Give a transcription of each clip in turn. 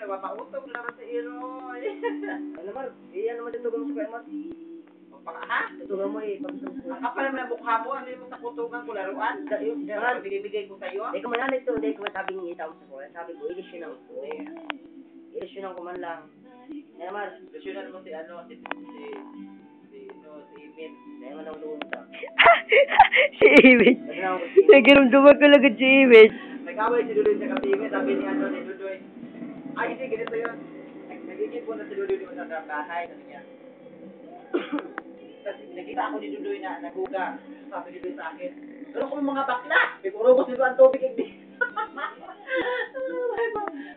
Napapautog naman si Iroy. Ano naman, iyan naman dito kung sa mas. Ha? Ito mo pagtutog ko. Ang kapal naman ang mukha mo. Ano yung sa kutugan ko laruan? Yung binibigay ko sa'yo? Hindi ko manalit to, hindi ko masabing itaw sa ko. Sabi ko, ilisyonan ko. Ilisyonan ko man lang. Kaya naman, Ilusyonan mo si Imin. kaya naman ako doon sa. Si Iwit. Nagiramdaman ko lang si Iwit. Nag-away si Dudoy sa kapime. Sabi ni ni Dudoy. Ay, hindi, ganito yun. Nag-isip po na si Dudoy sa bahay. Sabi niya. Tapos nakita ako ni Dudoy na naghuga. Sabi ni Dudoy sa akin, pero kung mga bakla, may purubos nito ang tubig hindi.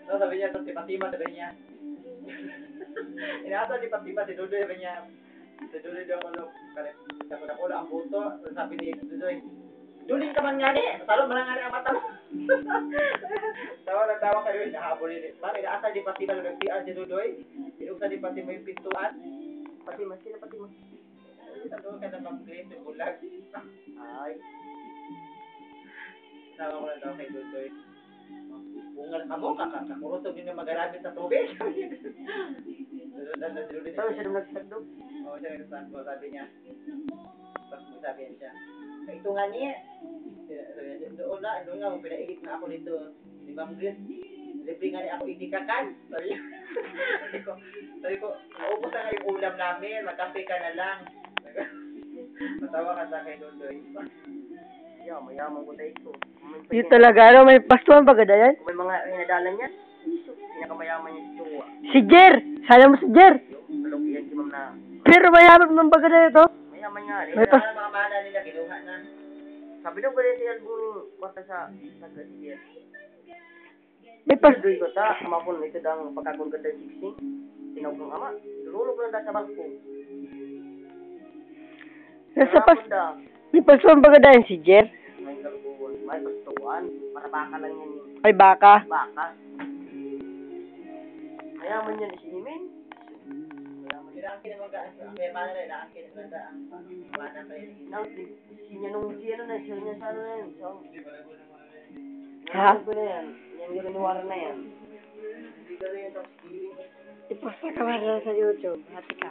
So sabi niya, si Fatima, sabi niya. Inaasa ni Fatima, si Dudoy, sabi niya, si Dudoy daw ako ang buto. So sabi ni Dudoy, duling ka man nga ni, talo man nga ni ang mata mo. Tawa na tawa kayo, nahabol ni. Bakit inaasa ni Fatima nung nag-PR si Dudoy? Inuksa ni Fatima yung pintuan. Fatima, sino Fatima? Ano ka na mag-grade ng bulag? Ay. Sama ko lang daw kay Dudoy. Bungal ka mo, kakurutog din na mag-arabit sa tubig. Saan siya nung nagsagdog? Oo, siya nagsasabi ko, sabi niya. Tapos magsabi niya siya. Ito nga niya. Doon nga, pinaigit na ako dito. Ni Ma'am Grace. Libre nga niya ako itikakan. Sabi ko, maubos na nga yung ulam namin. Magkape ka na lang. Matawa ka sa kay Dudoy. Yeah, mayaman ko tayo ito. Yun talaga, ano, may pastuhan ba gada yan? Kung may mga inadalan niya, pinakamayaman niya si Chua. Si Jer! Sana mo si Jer! Yung kalugihan si Ma'am na, Pero mayaman naman ba gada ito? mayaman nga. May pas... Mga mana nila, kinuha na. Sabi daw pala si Albun, basta sa Sagasier. May pas... Doy ko ta, amakon ito dang pagkakon ka dahil 16. Tinawag ng ama, lulog lang sa bangko. Nasa pas... May pastuhan ba gada yan si Jer? May kaluguan, may pastuan, para baka lang yan yung Ay baka. baka. Mayaman yan si Imin. Inaangkin naman ka. May mana na, inaangkin naman ka. Mana pa yun. Siya nung siya na siya niya sa ano na yun. So, Ha? ko na yan. Yan yung riniwara na yan. Iposta ka ba sa YouTube? Hati ka.